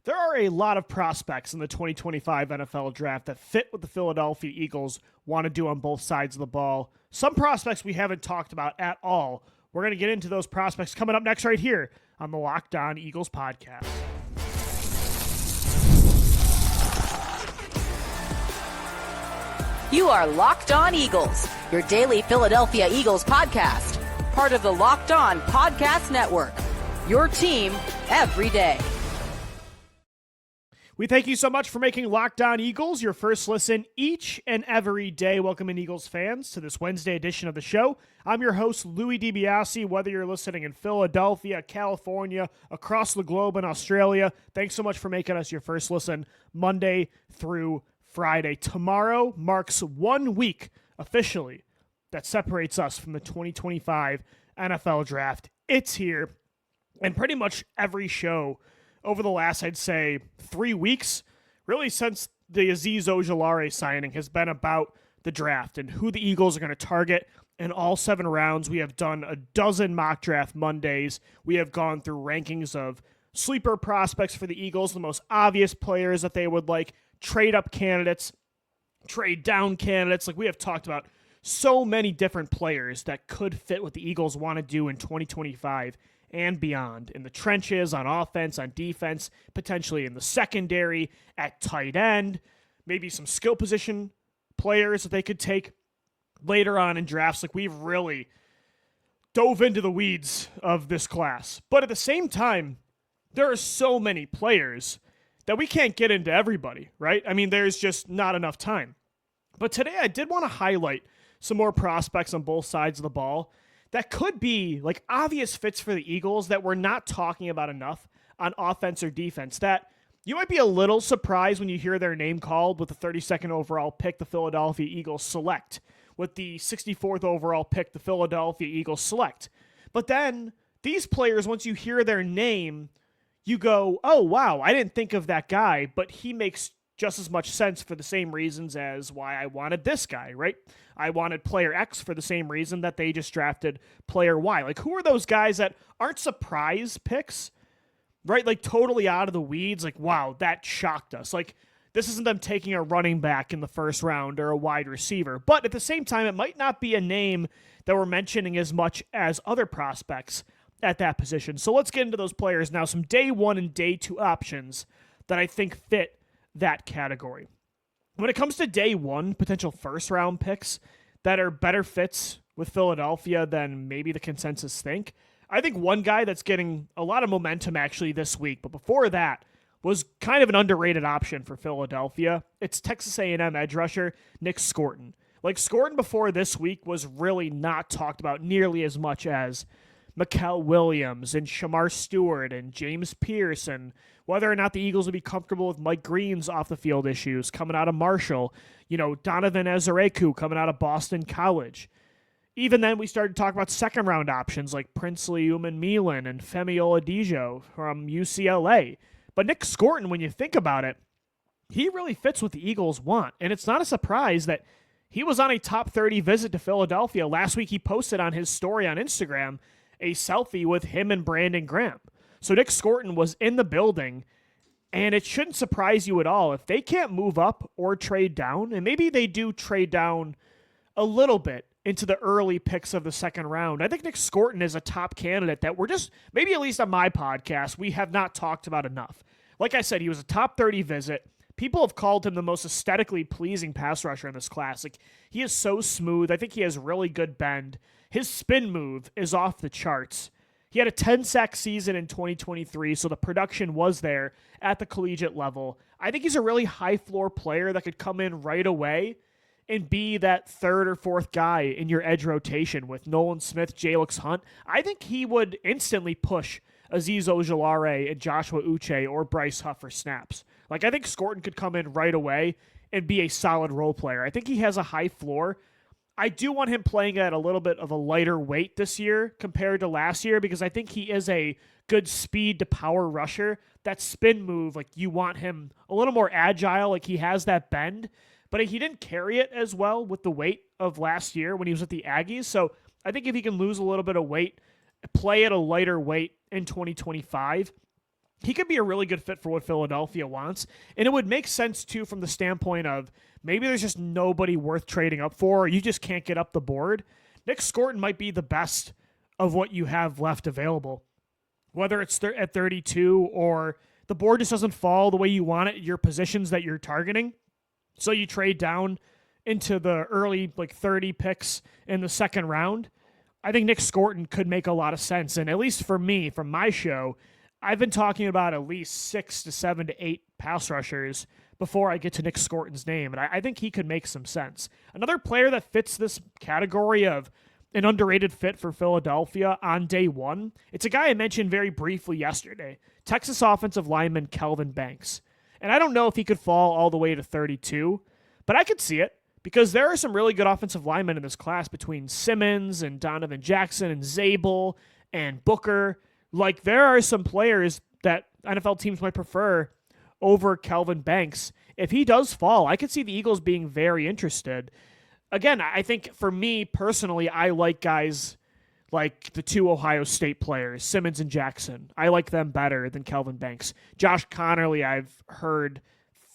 There are a lot of prospects in the 2025 NFL Draft that fit what the Philadelphia Eagles want to do on both sides of the ball. Some prospects we haven't talked about at all. We're going to get into those prospects coming up next right here on the Locked On Eagles podcast. You are Locked On Eagles, your daily Philadelphia Eagles podcast, part of the Locked On Podcast Network, your team every day. We thank you so much for making Locked On Eagles your first listen each and every day. Welcome in, Eagles fans, to this Wednesday edition of the show. I'm your host, Louie DiBiase. Whether you're listening in Philadelphia, California, across the globe, in Australia, thanks so much for making us your first listen Monday through Friday. Tomorrow marks 1 week officially that separates us from the 2025 NFL Draft. It's here, and pretty much every show over the last, I'd say, 3 weeks, really since the Azeez Ojulari signing, has been about the draft and who the Eagles are going to target in all 7 rounds. We have done a dozen mock draft Mondays. We have gone through rankings of sleeper prospects for the Eagles, the most obvious players that they would like, trade-up candidates, trade-down candidates. Like, we have talked about so many different players that could fit what the Eagles want to do in 2025 and beyond, in the trenches, on offense, on defense, potentially in the secondary, at tight end, maybe some skill position players that they could take later on in drafts. Like, we've really dove into the weeds of this class. But at the same time, there are so many players that we can't get into everybody, right? I mean, there's just not enough time. But today I did want to highlight some more prospects on both sides of the ball that could be like obvious fits for the Eagles that we're not talking about enough on offense or defense, that you might be a little surprised when you hear their name called with the 32nd overall pick the Philadelphia Eagles select, with the 64th overall pick the Philadelphia Eagles select. But then these players, once you hear their name, you go, oh, wow, I didn't think of that guy, but he makes just as much sense for the same reasons as why I wanted this guy, right? I wanted player X for the same reason that they just drafted player Y. Like, who are those guys that aren't surprise picks, right? Like, totally out of the weeds. Like, wow, that shocked us. Like, this isn't them taking a running back in the first round or a wide receiver. But at the same time, it might not be a name that we're mentioning as much as other prospects at that position. So let's get into those players now. Some day 1 and day 2 options that I think fit that category. When it comes to day 1, potential first round picks that are better fits with Philadelphia than maybe the consensus think, I think one guy that's getting a lot of momentum actually this week, but before that was kind of an underrated option for Philadelphia. It's Texas A&M edge rusher Nick Scorton. Like, Scorton before this week was really not talked about nearly as much as Mikael Williams and Shamar Stewart and James Pierce, and whether or not the Eagles would be comfortable with Mike Green's off-the-field issues coming out of Marshall, Donovan Ezereku coming out of Boston College. Even then, we started to talk about second-round options like Princely Uman-Milan and Femi Oladipo from UCLA. But Nick Scorton, when you think about it, he really fits what the Eagles want, and it's not a surprise that he was on a top 30 visit to Philadelphia. Last week, he posted on his story on Instagram a selfie with him and Brandon Graham. So Nick Scorton was in the building, and it shouldn't surprise you at all if they can't move up or trade down, and maybe they do trade down a little bit into the early picks of the second round. I think Nick Scorton is a top candidate that we're just, maybe at least on my podcast, we have not talked about enough. Like I said, he was a top 30 visit. People have called him the most aesthetically pleasing pass rusher in this class. Like, he is so smooth. I think he has really good bend. His spin move is off the charts. He had a 10-sack season in 2023, so the production was there at the collegiate level. I think he's a really high-floor player that could come in right away and be that third or fourth guy in your edge rotation with Nolan Smith, Jalix Hunt. I think he would instantly push Azeez Ojulari and Joshua Uche or Bryce Huff for snaps. Like, I think Scorton could come in right away and be a solid role player. I think he has a high floor. I do want him playing at a little bit of a lighter weight this year compared to last year, because I think he is a good speed to power rusher. That spin move, like, you want him a little more agile. Like, he has that bend, but he didn't carry it as well with the weight of last year when he was with the Aggies. So I think if he can lose a little bit of weight, play at a lighter weight in 2025, he could be a really good fit for what Philadelphia wants. And it would make sense, too, from the standpoint of maybe there's just nobody worth trading up for, or you just can't get up the board. Nick Scorton might be the best of what you have left available, whether it's at 32 or the board just doesn't fall the way you want it, your positions that you're targeting. So you trade down into the early 30 picks in the second round. I think Nick Scorton could make a lot of sense. And at least for me, from my show, I've been talking about at least 6 to 7 to 8 pass rushers before I get to Nick Scorton's name. And I think he could make some sense. Another player that fits this category of an underrated fit for Philadelphia on day one, it's a guy I mentioned very briefly yesterday, Texas offensive lineman Kelvin Banks. And I don't know if he could fall all the way to 32, but I could see it because there are some really good offensive linemen in this class between Simmons and Donovan Jackson and Zabel and Booker. There are some players that NFL teams might prefer over Kelvin Banks. If he does fall, I could see the Eagles being very interested. Again, I think for me personally, I like guys like the 2 Ohio State players, Simmons and Jackson. I like them better than Kelvin Banks. Josh Connerly, I've heard,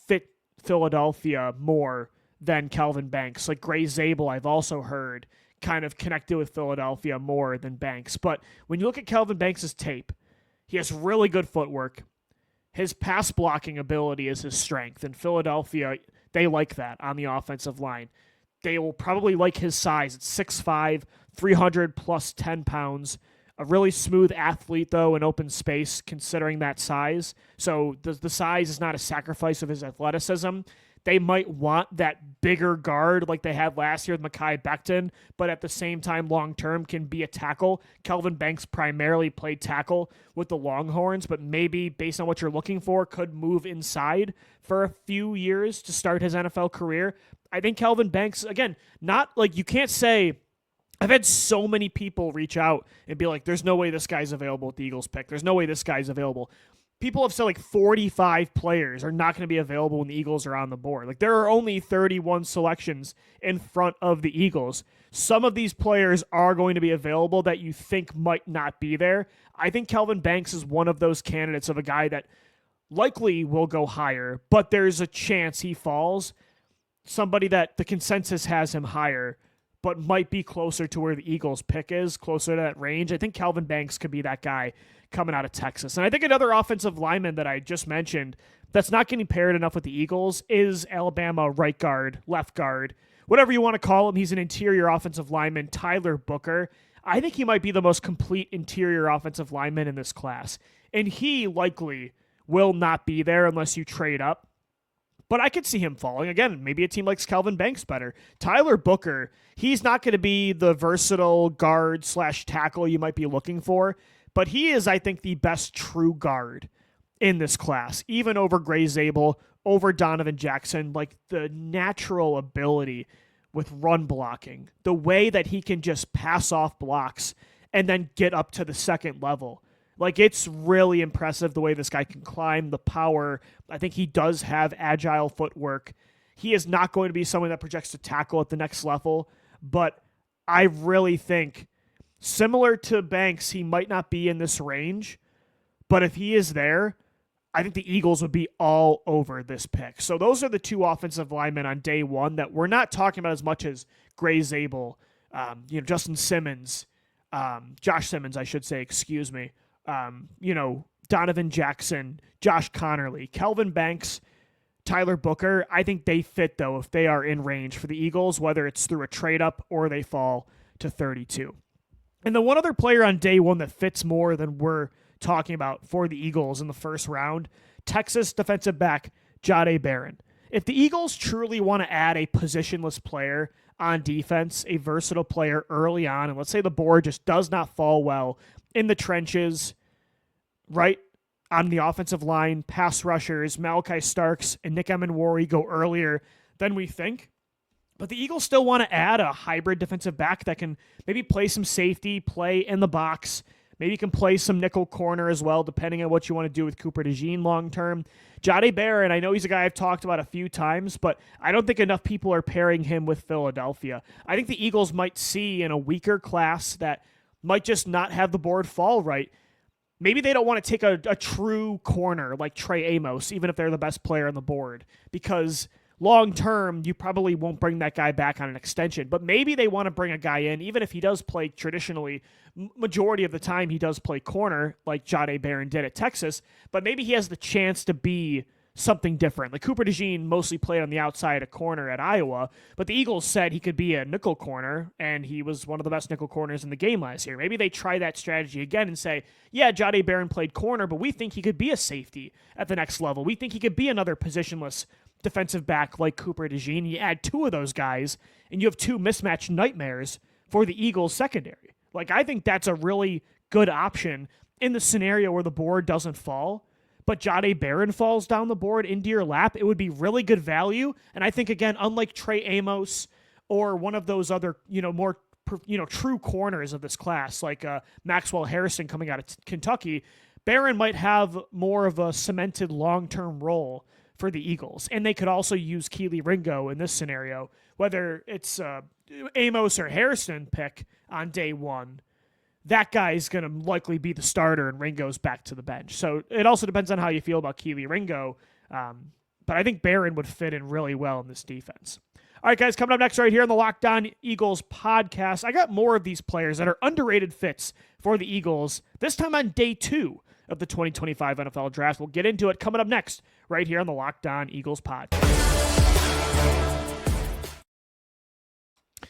fit Philadelphia more than Kelvin Banks. Gray Zabel, I've also heard kind of connected with Philadelphia more than Banks. But when you look at Kelvin Banks' tape, he has really good footwork. His pass blocking ability is his strength. And Philadelphia, they like that on the offensive line. They will probably like his size. It's 6'5", 300 plus 10 pounds. A really smooth athlete, though, in open space, considering that size. So the size is not a sacrifice of his athleticism. They might want that bigger guard like they had last year with Mekhi Becton, but at the same time, long-term can be a tackle. Kelvin Banks primarily played tackle with the Longhorns, but maybe based on what you're looking for, could move inside for a few years to start his NFL career. I think Kelvin Banks, again, not you can't say, I've had so many people reach out and be like, there's no way this guy's available at the Eagles pick. There's no way this guy's available. People have said 45 players are not going to be available when the Eagles are on the board. There are only 31 selections in front of the Eagles. Some of these players are going to be available that you think might not be there. I think Kelvin Banks is one of those candidates of a guy that likely will go higher, but there's a chance he falls. Somebody that the consensus has him higher, but might be closer to where the Eagles pick is, closer to that range. I think Kelvin Banks could be that guy coming out of Texas. And I think another offensive lineman that I just mentioned that's not getting paired enough with the Eagles is Alabama right guard, left guard, whatever you want to call him. He's an interior offensive lineman, Tyler Booker. I think he might be the most complete interior offensive lineman in this class. And he likely will not be there unless you trade up. But I could see him falling. Again, maybe a team likes Kelvin Banks better. Tyler Booker, he's not going to be the versatile guard / tackle you might be looking for, but he is, I think, the best true guard in this class, even over Gray Zabel, over Donovan Jackson. The natural ability with run blocking, the way that he can just pass off blocks and then get up to the second level. It's really impressive the way this guy can climb, the power. I think he does have agile footwork. He is not going to be someone that projects to tackle at the next level, but I really think, similar to Banks, he might not be in this range, but if he is there, I think the Eagles would be all over this pick. So those are the 2 offensive linemen on day one that we're not talking about as much as Gray Zabel, Justin Simmons, Josh Simmons, I should say, excuse me. Donovan Jackson, Josh Connerly, Kelvin Banks, Tyler Booker. I think they fit, though, if they are in range for the Eagles, whether it's through a trade-up or they fall to 32. And the one other player on day one that fits more than we're talking about for the Eagles in the first round, Texas defensive back Jahdae Barron. If the Eagles truly want to add a positionless player on defense, a versatile player early on, and let's say the board just does not fall well in the trenches, right on the offensive line, pass rushers, Malachi Starks and Nick Emenwari go earlier than we think. But the Eagles still want to add a hybrid defensive back that can maybe play some safety, play in the box, maybe can play some nickel corner as well, depending on what you want to do with Cooper DeJean long-term. Jahdae Barron, I know he's a guy I've talked about a few times, but I don't think enough people are pairing him with Philadelphia. I think the Eagles might see in a weaker class that might just not have the board fall right, maybe they don't want to take a true corner like Trey Amos, even if they're the best player on the board, because long term, you probably won't bring that guy back on an extension. But maybe they want to bring a guy in, even if he does play traditionally, majority of the time he does play corner, like Jahdae Barron did at Texas, but maybe he has the chance to be something different. Like Cooper DeJean mostly played on the outside of corner at Iowa, but the Eagles said he could be a nickel corner, and he was one of the best nickel corners in the game last year. Maybe they try that strategy again and say, yeah, Jahdae Barron played corner, but we think he could be a safety at the next level. We think he could be another positionless defensive back like Cooper DeJean. You add two of those guys, and you have two mismatch nightmares for the Eagles secondary. Like, I think that's a really good option in the scenario where the board doesn't fall, but Jahdae Barron falls down the board into your lap. It would be really good value. And I think, again, unlike Trey Amos or one of those other, more, true corners of this class, like Maxwell Harrison coming out of Kentucky, Barron might have more of a cemented long-term role for the Eagles. And they could also use Kelee Ringo in this scenario, whether it's Amos or Harrison pick on day one. That guy's going to likely be the starter and Ringo's back to the bench. So it also depends on how you feel about Kelee Ringo. But I think Barron would fit in really well in this defense. All right, guys, coming up next right here on the Locked On Eagles podcast, I got more of these players that are underrated fits for the Eagles, this time on day 2 of the 2025 NFL Draft. We'll get into it coming up next right here on the Locked On Eagles podcast.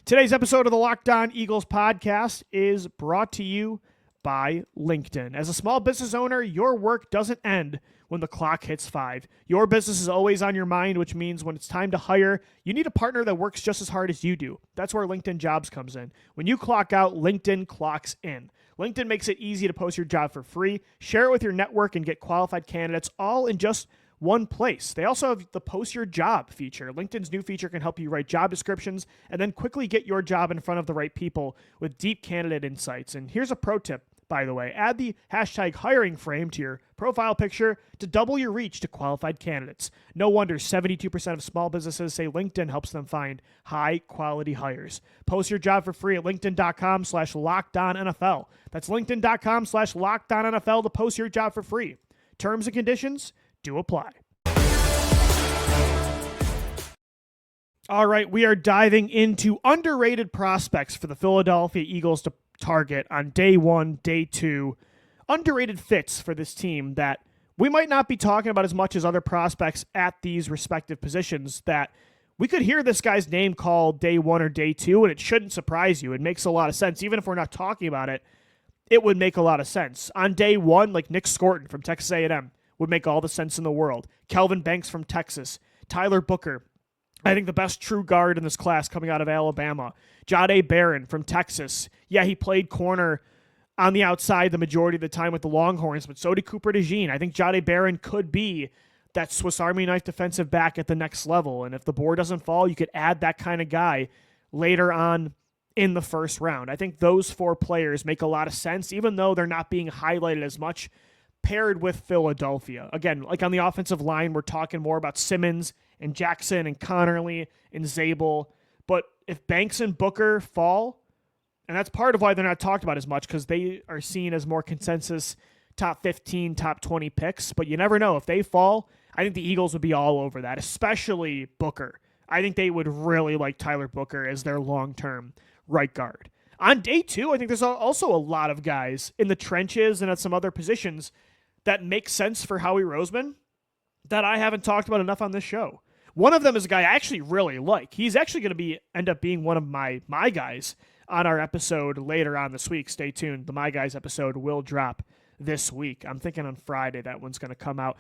Today's episode of the Locked On Eagles podcast is brought to you by LinkedIn. As a small business owner, your work doesn't end when the clock hits 5. Your business is always on your mind, which means when it's time to hire, you need a partner that works just as hard as you do. That's where LinkedIn Jobs comes in. When you clock out, LinkedIn clocks in. LinkedIn makes it easy to post your job for free, share it with your network, and get qualified candidates all in just one place. They also have the Post Your Job feature. LinkedIn's new feature can help you write job descriptions and then quickly get your job in front of the right people with deep candidate insights. And here's a pro tip, by the way. Add the hashtag hiring frame to your profile picture to double your reach to qualified candidates. No wonder 72% of small businesses say LinkedIn helps them find high-quality hires. Post your job for free at linkedin.com/lockedonnfl. That's linkedin.com/lockedonnfl to post your job for free. Terms and conditions do apply. All right, we are diving into underrated prospects for the Philadelphia Eagles to target on day 1, day 2. Underrated fits for this team that we might not be talking about as much as other prospects at these respective positions, that we could hear this guy's name called day 1 or day 2, and it shouldn't surprise you. It makes a lot of sense. Even if we're not talking about it, it would make a lot of sense. On day 1, like Nick Scorton from Texas A&M would make all the sense in the world. Kelvin Banks from Texas. Tyler Booker, I think the best true guard in this class coming out of Alabama. Jahdae Barron from Texas. Yeah, he played corner on the outside the majority of the time with the Longhorns, but so did Cooper DeJean. I think Jahdae Barron could be that Swiss Army knife defensive back at the next level. And if the board doesn't fall, you could add that kind of guy later on in the first round. I think those 4 players make a lot of sense, even though they're not being highlighted as much paired with Philadelphia. Again, like on the offensive line, we're talking more about Simmons and Jackson and Connerly and Zabel. But if Banks and Booker fall, and that's part of why they're not talked about as much, because they are seen as more consensus top 15, top 20 picks. But you never know. If they fall, I think the Eagles would be all over that, especially Booker. I think they would really like Tyler Booker as their long-term right guard. On day 2, I think there's also a lot of guys in the trenches and at some other positions that make sense for Howie Roseman that I haven't talked about enough on this show. One of them is a guy I actually really like. He's actually going to end up being one of my guys on our episode later on this week. Stay tuned. The My Guys episode will drop this week. I'm thinking on Friday that one's going to come out.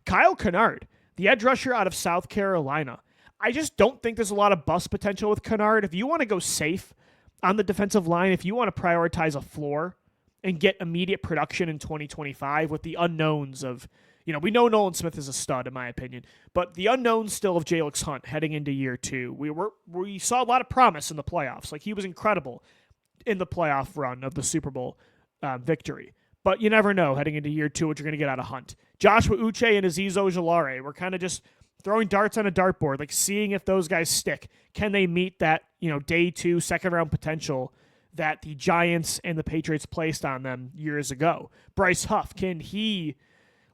Kyle Kennard, the edge rusher out of South Carolina. I just don't think there's a lot of bust potential with Kennard. If you want to go safe on the defensive line, if you want to prioritize a floor and get immediate production in 2025 with the unknowns of, we know Nolan Smith is a stud in my opinion, but the unknowns still of Jalix Hunt heading into year 2. We saw a lot of promise in the playoffs. Like, he was incredible in the playoff run of the Super Bowl victory. But you never know heading into year 2 what you're going to get out of Hunt. Joshua Uche and Azeez Ojulari, we're kind of just throwing darts on a dartboard, like seeing if those guys stick. Can they meet that, day 2, second round potential that the Giants and the Patriots placed on them years ago. Bryce Huff, can he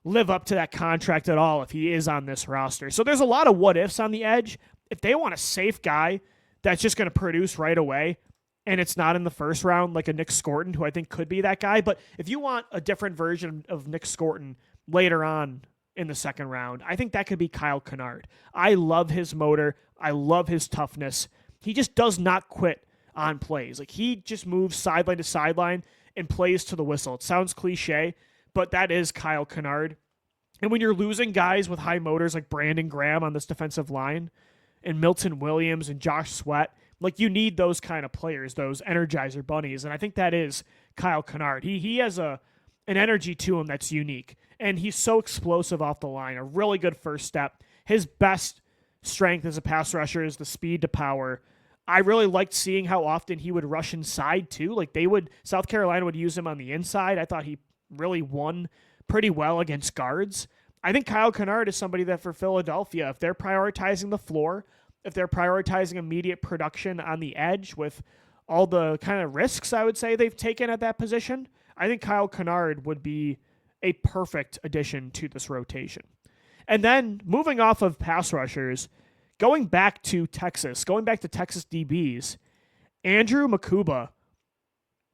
live up to that contract at all if he is on this roster? So there's a lot of what ifs on the edge. If they want a safe guy that's just going to produce right away, and it's not in the first round like a Nick Scorton, who I think could be that guy, but if you want a different version of Nick Scorton later on in the second round, I think that could be Kyle Kennard. I love his motor. I love his toughness. He just does not quit on plays. Like, he just moves sideline to sideline and plays to the whistle. It sounds cliche, but that is Kyle Kennard. And when you're losing guys with high motors like Brandon Graham on this defensive line and Milton Williams and Josh Sweat, like, you need those kind of players, those Energizer bunnies. And I think that is Kyle Kennard. He has an energy to him that's unique. And he's so explosive off the line, a really good first step. His best strength as a pass rusher is the speed to power. I really liked seeing how often he would rush inside too. Like, South Carolina would use him on the inside. I thought he really won pretty well against guards. I think Kyle Kennard is somebody that for Philadelphia, if they're prioritizing the floor, if they're prioritizing immediate production on the edge with all the kind of risks I would say they've taken at that position, I think Kyle Kennard would be a perfect addition to this rotation. And then moving off of pass rushers, going back to Texas DBs, Andrew Makuba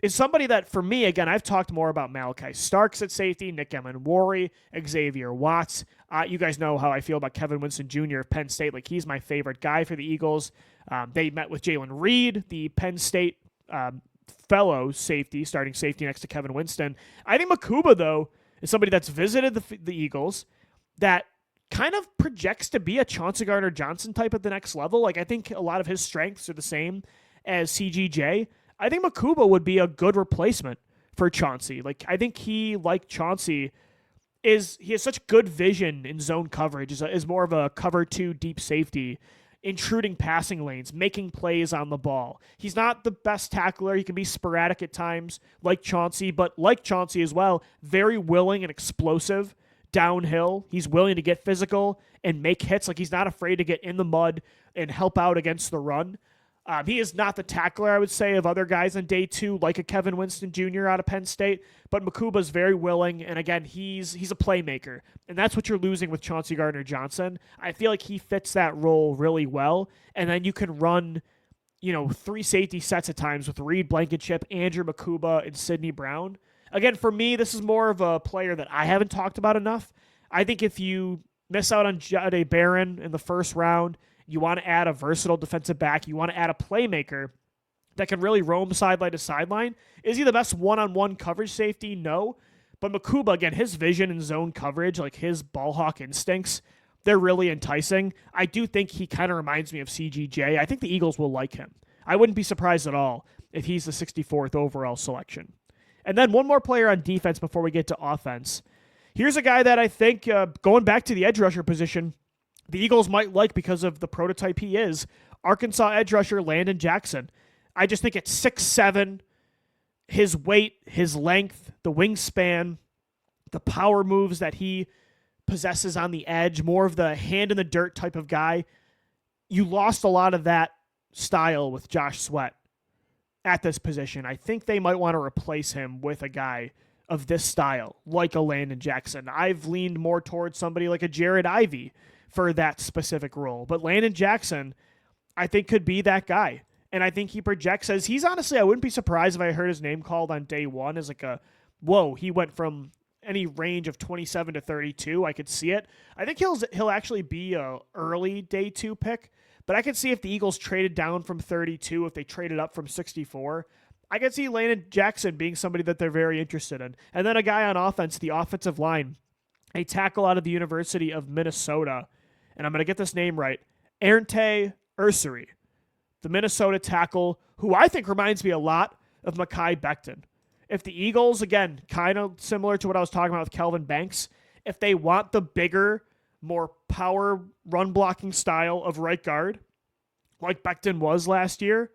is somebody that, for me, again, I've talked more about Malachi Starks at safety, Nick Emenwari, Xavier Watts. You guys know how I feel about Kevin Winston Jr. of Penn State. Like, he's my favorite guy for the Eagles. They met with Jalen Reed, the Penn State fellow safety, starting safety next to Kevin Winston. I think Makuba, though, is somebody that's visited the Eagles that kind of projects to be a Chauncey Gardner-Johnson type at the next level. Like, I think a lot of his strengths are the same as CGJ. I think Makuba would be a good replacement for Chauncey. Like, I think he, like Chauncey, he has such good vision in zone coverage, is more of a cover two deep safety, intruding passing lanes, making plays on the ball. He's not the best tackler. He can be sporadic at times, like Chauncey, but like Chauncey as well, very willing and explosive downhill. He's willing to get physical and make hits. Like, he's not afraid to get in the mud and help out against the run. He is not the tackler, I would say, of other guys on day two, like a Kevin Winston Jr. out of Penn State, but Makuba's very willing, and again, he's a playmaker, and that's what you're losing with Chauncey Gardner-Johnson. I feel like he fits that role really well, and then you can run, three safety sets at times with Reed Blankenship, Andrew Makuba, and Sidney Brown. Again, for me, this is more of a player that I haven't talked about enough. I think if you miss out on Jahdae Barron in the first round, you want to add a versatile defensive back, you want to add a playmaker that can really roam sideline to sideline. Is he the best one-on-one coverage safety? No. But Makuba, again, his vision and zone coverage, like his ball hawk instincts, they're really enticing. I do think he kind of reminds me of CGJ. I think the Eagles will like him. I wouldn't be surprised at all if he's the 64th overall selection. And then one more player on defense before we get to offense. Here's a guy that I think, going back to the edge rusher position, the Eagles might like because of the prototype he is, Arkansas edge rusher Landon Jackson. I just think at 6'7", his weight, his length, the wingspan, the power moves that he possesses on the edge, more of the hand in the dirt type of guy. You lost a lot of that style with Josh Sweat at this position. I think they might want to replace him with a guy of this style, like a Landon Jackson. I've leaned more towards somebody like a Jared Ivey for that specific role. But Landon Jackson, I think, could be that guy. And I think he projects as he's honestly, I wouldn't be surprised if I heard his name called on day one as like he went from any range of 27 to 32. I could see it. I think he'll actually be a early day two pick, but I could see if the Eagles traded down from 32, if they traded up from 64, I could see Landon Jackson being somebody that they're very interested in. And then a guy on offense, the offensive line, a tackle out of the University of Minnesota, and I'm going to get this name right, Ernte Ursary, the Minnesota tackle, who I think reminds me a lot of Mekhi Becton. If the Eagles, again, kind of similar to what I was talking about with Kelvin Banks, if they want the bigger, more power run-blocking style of right guard, like Becton was last year,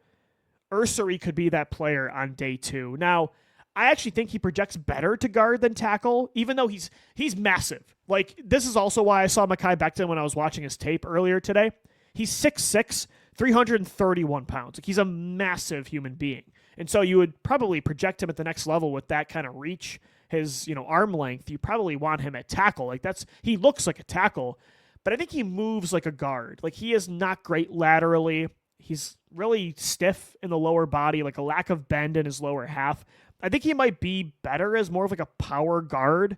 Ursary could be that player on day two. Now, I actually think he projects better to guard than tackle, even though he's massive. Like, this is also why I saw Mekhi Becton when I was watching his tape earlier today. He's 6'6", 331 pounds. Like, he's a massive human being. And so you would probably project him at the next level with that kind of reach, his, arm length. You probably want him at tackle. Like he looks like a tackle, but I think he moves like a guard. Like he is not great laterally. He's really stiff in the lower body, like a lack of bend in his lower half. I think he might be better as more of like a power guard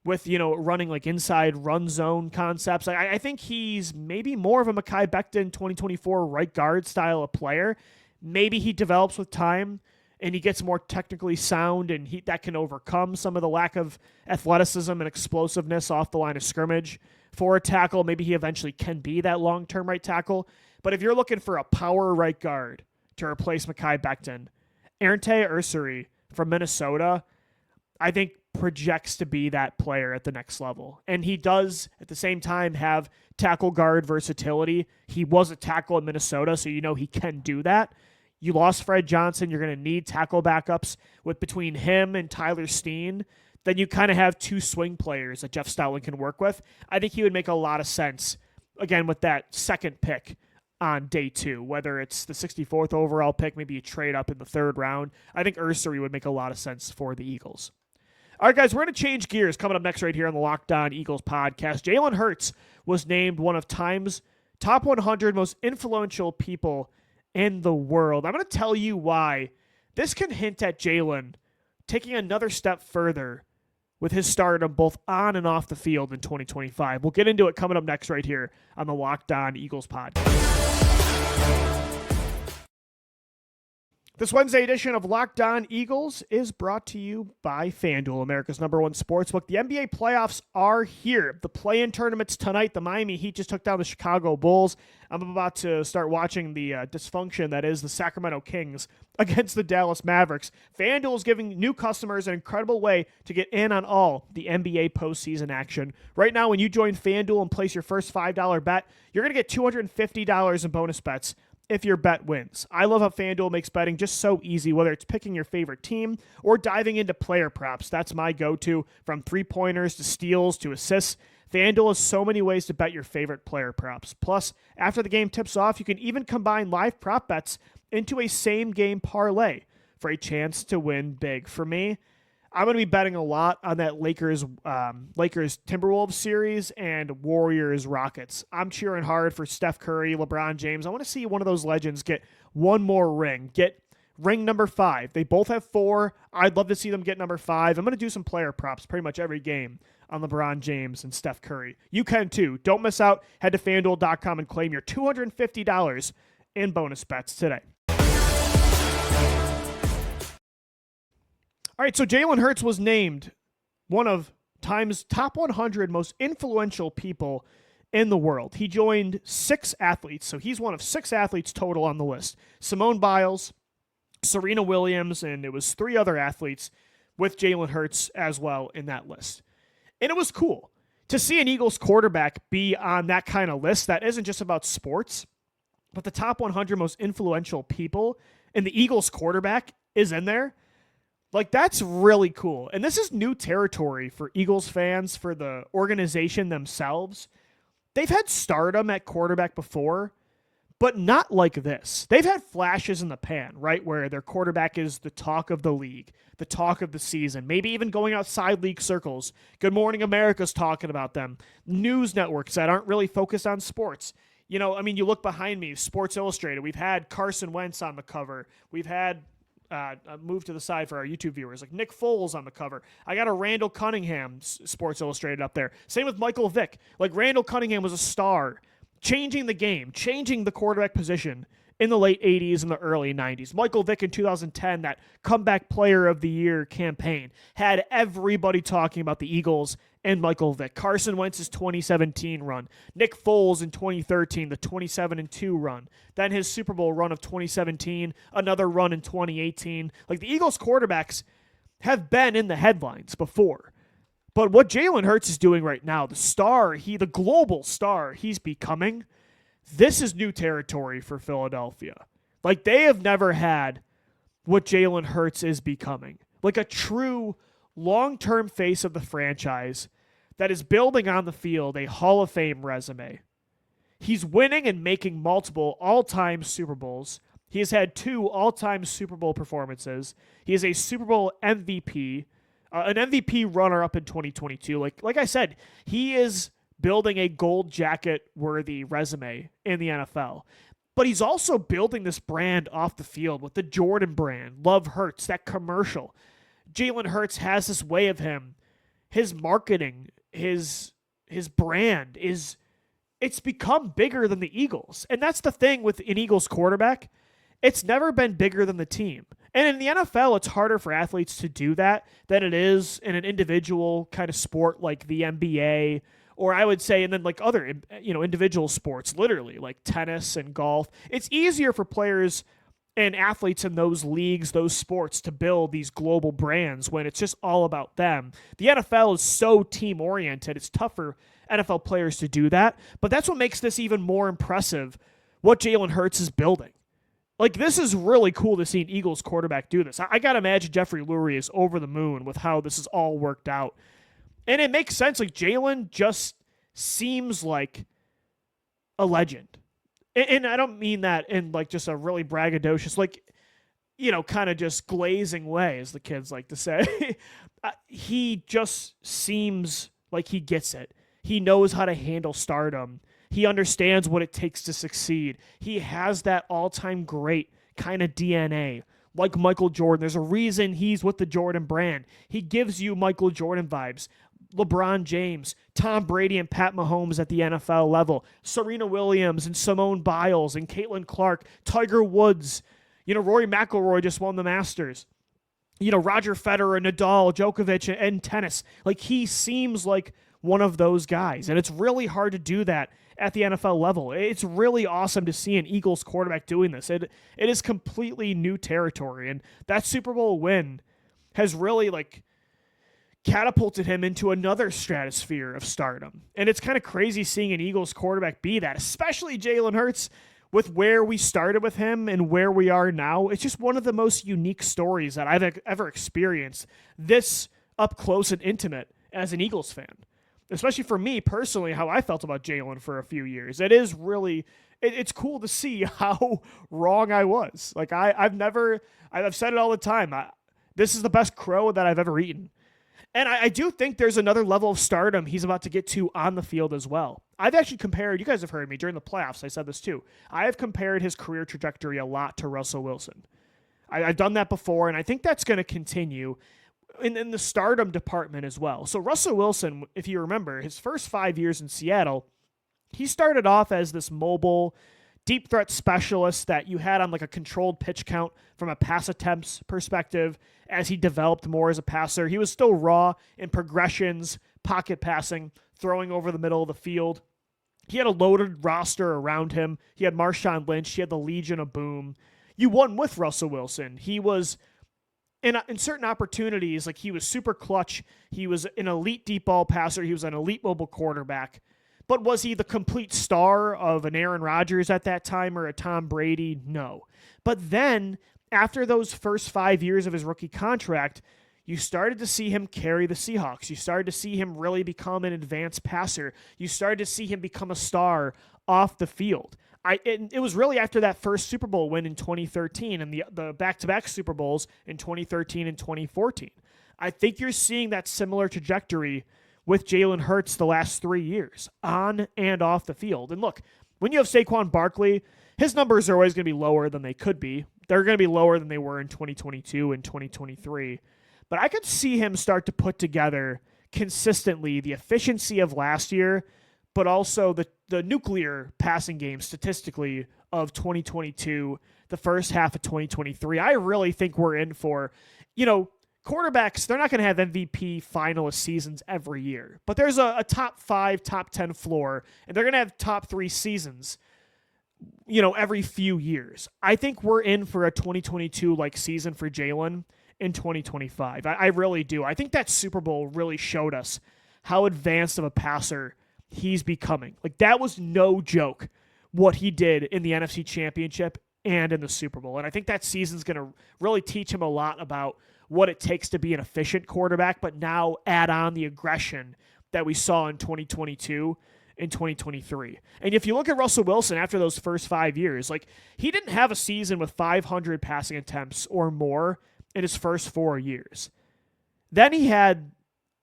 with, running like inside run zone concepts. I think he's maybe more of a Mekhi Becton 2024 right guard style of player. Maybe he develops with time and he gets more technically sound, and that can overcome some of the lack of athleticism and explosiveness off the line of scrimmage for a tackle. Maybe he eventually can be that long-term right tackle. But if you're looking for a power right guard to replace Mekhi Becton, Ernte Ursary from Minnesota, I think projects to be that player at the next level. And he does, at the same time, have tackle guard versatility. He was a tackle in Minnesota, so he can do that. You lost Fred Johnson. You're going to need tackle backups with between him and Tyler Steen. Then you kind of have two swing players that Jeff Stoutland can work with. I think he would make a lot of sense, again, with that second pick on day 2, whether it's the 64th overall pick, maybe you trade up in the 3rd round. I think Ursary would make a lot of sense for the Eagles. All right, guys, we're going to change gears. Coming up next right here on the Locked On Eagles podcast, Jalen Hurts was named one of Time's top 100 most influential people in the world. I'm going to tell you why this can hint at Jalen taking another step further with his stardom both on and off the field in 2025. We'll get into it coming up next right here on the Locked On Eagles podcast. This Wednesday edition of Locked On Eagles is brought to you by FanDuel, America's #1 sportsbook. The NBA playoffs are here. The play-in tournament's tonight. The Miami Heat just took down the Chicago Bulls. I'm about to start watching the dysfunction that is the Sacramento Kings against the Dallas Mavericks. FanDuel is giving new customers an incredible way to get in on all the NBA postseason action. Right now, when you join FanDuel and place your first $5 bet, you're going to get $250 in bonus bets if your bet wins. I love how FanDuel makes betting just so easy, whether it's picking your favorite team or diving into player props. That's my go-to, from three-pointers to steals to assists. FanDuel has so many ways to bet your favorite player props. Plus, after the game tips off, you can even combine live prop bets into a same-game parlay for a chance to win big. For me, I'm going to be betting a lot on that Lakers Timberwolves series and Warriors Rockets. I'm cheering hard for Steph Curry, LeBron James. I want to see one of those legends get one more ring, get ring number 5. They both have 4. I'd love to see them get number 5. I'm going to do some player props pretty much every game on LeBron James and Steph Curry. You can too. Don't miss out. Head to FanDuel.com and claim your $250 in bonus bets today. All right, so Jalen Hurts was named one of Time's top 100 most influential people in the world. He joined 6 athletes, so he's one of 6 athletes total on the list. Simone Biles, Serena Williams, and it was 3 other athletes with Jalen Hurts as well in that list. And it was cool to see an Eagles quarterback be on that kind of list that isn't just about sports, but the top 100 most influential people, and the Eagles quarterback is in there. Like, that's really cool. And this is new territory for Eagles fans, for the organization themselves. They've had stardom at quarterback before, but not like this. They've had flashes in the pan, right, where their quarterback is the talk of the league, the talk of the season, maybe even going outside league circles. Good Morning America's talking about them. News networks that aren't really focused on sports. You look behind me, Sports Illustrated. We've had Carson Wentz on the cover. We've had move to the side for our YouTube viewers, like Nick Foles on the cover. I got a Randall Cunningham Sports Illustrated up there. Same with Michael Vick. Like, Randall Cunningham was a star, changing the game, changing the quarterback position in the late 80s and the early 90s. Michael Vick in 2010, that comeback player of the year campaign, had everybody talking about the Eagles and Michael Vick. Carson Wentz's 2017 run. Nick Foles in 2013, the 27-2 run. Then his Super Bowl run of 2017, another run in 2018. Like, the Eagles quarterbacks have been in the headlines before. But what Jalen Hurts is doing right now, the global star he's becoming, this is new territory for Philadelphia. Like, they have never had what Jalen Hurts is becoming. Like, a true long-term face of the franchise that is building on the field a Hall of Fame resume. He's winning and making multiple all-time Super Bowls. He has had 2 all-time Super Bowl performances. He is a Super Bowl MVP, an MVP runner-up in 2022. Like I said, he is building a gold jacket-worthy resume in the NFL. But he's also building this brand off the field with the Jordan brand, Love Hurts, that commercial. Jalen Hurts has this way of him. His marketing, his brand it's become bigger than the Eagles. And that's the thing with an Eagles quarterback. It's never been bigger than the team. And in the NFL, it's harder for athletes to do that than it is in an individual kind of sport like the NBA, or I would say, and then like other, individual sports, literally like tennis and golf. It's easier for players and athletes in those leagues, those sports, to build these global brands when it's just all about them. The NFL is so team-oriented. It's tough for NFL players to do that, but that's what makes this even more impressive, what Jalen Hurts is building. Like, this is really cool to see an Eagles quarterback do this. I got to imagine Jeffrey Lurie is over the moon with how this is all worked out. And it makes sense. Like, Jalen just seems like a legend. And I don't mean that in, like, just a really braggadocious, like, kind of just glazing way, as the kids like to say. He just seems like he gets it. He knows how to handle stardom. He understands what it takes to succeed. He has that all-time great kind of DNA, like Michael Jordan. There's a reason he's with the Jordan brand. He gives you Michael Jordan vibes. LeBron James, Tom Brady, and Pat Mahomes at the NFL level. Serena Williams and Simone Biles and Caitlin Clark. Tiger Woods. Rory McIlroy just won the Masters. Roger Federer, Nadal, Djokovic, and tennis. Like, he seems like one of those guys. And it's really hard to do that at the NFL level. It's really awesome to see an Eagles quarterback doing this. It is completely new territory. And that Super Bowl win has really, catapulted him into another stratosphere of stardom. And it's kind of crazy seeing an Eagles quarterback be that, especially Jalen Hurts, with where we started with him and where we are now. It's just one of the most unique stories that I've ever experienced, this up close and intimate as an Eagles fan. Especially for me personally, how I felt about Jalen for a few years. It is really, it's cool to see how wrong I was. Like, I've said it all the time. This is the best crow that I've ever eaten. And I do think there's another level of stardom he's about to get to on the field as well. I've actually compared, you guys have heard me during the playoffs, I said this too. I have compared his career trajectory a lot to Russell Wilson. I've done that before, and I think that's going to continue in the stardom department as well. So Russell Wilson, if you remember, his first 5 years in Seattle, he started off as this mobile, deep threat specialist that you had on like a controlled pitch count from a pass attempts perspective. As he developed more as a passer, he was still raw in progressions, pocket passing, throwing over the middle of the field. He had a loaded roster around him. He had Marshawn Lynch. He had the Legion of Boom. You won with Russell Wilson. He was, in certain opportunities, like, he was super clutch. He was an elite deep ball passer. He was an elite mobile quarterback. But was he the complete star of an Aaron Rodgers at that time or a Tom Brady? No. But then, after those first 5 years of his rookie contract, you started to see him carry the Seahawks. You started to see him really become an advanced passer. You started to see him become a star off the field. It was really after that first Super Bowl win in 2013 and the back-to-back Super Bowls in 2013 and 2014. I think you're seeing that similar trajectory with Jalen Hurts the last 3 years, on and off the field. And look, when you have Saquon Barkley, his numbers are always going to be lower than they could be. They're going to be lower than they were in 2022 and 2023. But I could see him start to put together consistently the efficiency of last year, but also the nuclear passing game statistically of 2022, the first half of 2023. I really think we're in for, quarterbacks, they're not going to have MVP finalist seasons every year, but there's a top 5, top 10 floor, and they're going to have top 3 seasons, every few years. I think we're in for a 2022-like season for Jalen in 2025. I really do. I think that Super Bowl really showed us how advanced of a passer he's becoming. Like, that was no joke what he did in the NFC Championship and in the Super Bowl. And I think that season's going to really teach him a lot about what it takes to be an efficient quarterback, but now add on the aggression that we saw in 2022 in 2023. And if you look at Russell Wilson after those first 5 years, like, he didn't have a season with 500 passing attempts or more in his first 4 years. Then he had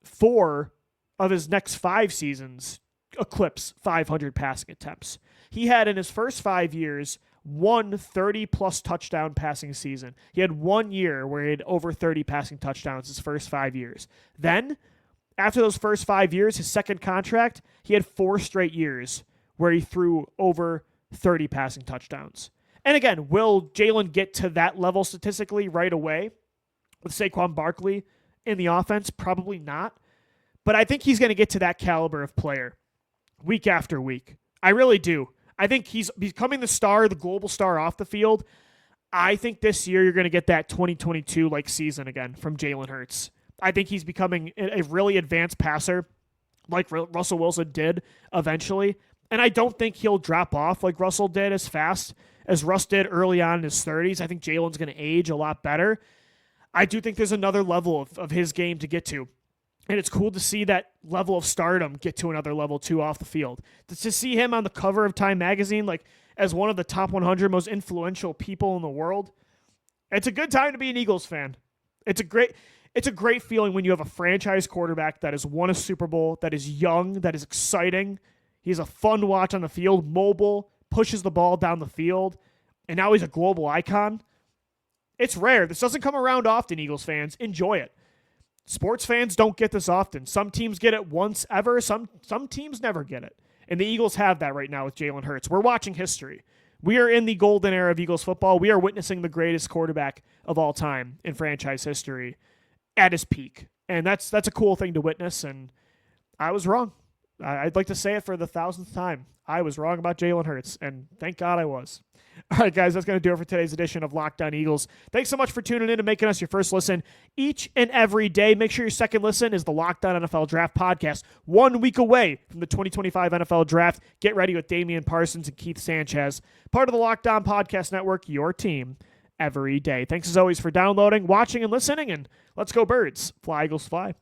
4 of his next 5 seasons eclipse 500 passing attempts. He had in his first 5 years one 30-plus touchdown passing season. He had 1 year where he had over 30 passing touchdowns his first 5 years. Then, after those first 5 years, his second contract, he had 4 straight years where he threw over 30 passing touchdowns. And again, will Jalen get to that level statistically right away with Saquon Barkley in the offense? Probably not. But I think he's going to get to that caliber of player week after week. I really do. I think he's becoming the star, the global star off the field. I think this year you're going to get that 2022-like season again from Jalen Hurts. I think he's becoming a really advanced passer like Russell Wilson did eventually. And I don't think he'll drop off like Russell did as fast as Russ did early on in his 30s. I think Jalen's going to age a lot better. I do think there's another level of his game to get to. And it's cool to see that level of stardom get to another level too off the field. To see him on the cover of Time magazine, like as one of the top 100 most influential people in the world, it's a good time to be an Eagles fan. It's a great feeling when you have a franchise quarterback that has won a Super Bowl, that is young, that is exciting. He's a fun watch on the field, mobile, pushes the ball down the field, and now he's a global icon. It's rare. This doesn't come around often, Eagles fans. Enjoy it. Sports fans don't get this often. Some teams get it once ever. Some teams never get it. And the Eagles have that right now with Jalen Hurts. We're watching history. We are in the golden era of Eagles football. We are witnessing the greatest quarterback of all time in franchise history at his peak. And that's a cool thing to witness, and I was wrong. I'd like to say it for the 1000th time. I was wrong about Jalen Hurts, and thank God I was. All right, guys, that's going to do it for today's edition of Locked On Eagles. Thanks so much for tuning in and making us your first listen each and every day. Make sure your second listen is the Locked On NFL Draft Podcast. 1 week away from the 2025 NFL Draft. Get ready with Damian Parsons and Keith Sanchez. Part of the Locked On Podcast Network, your team every day. Thanks as always for downloading, watching, and listening, and let's go Birds. Fly, Eagles, fly.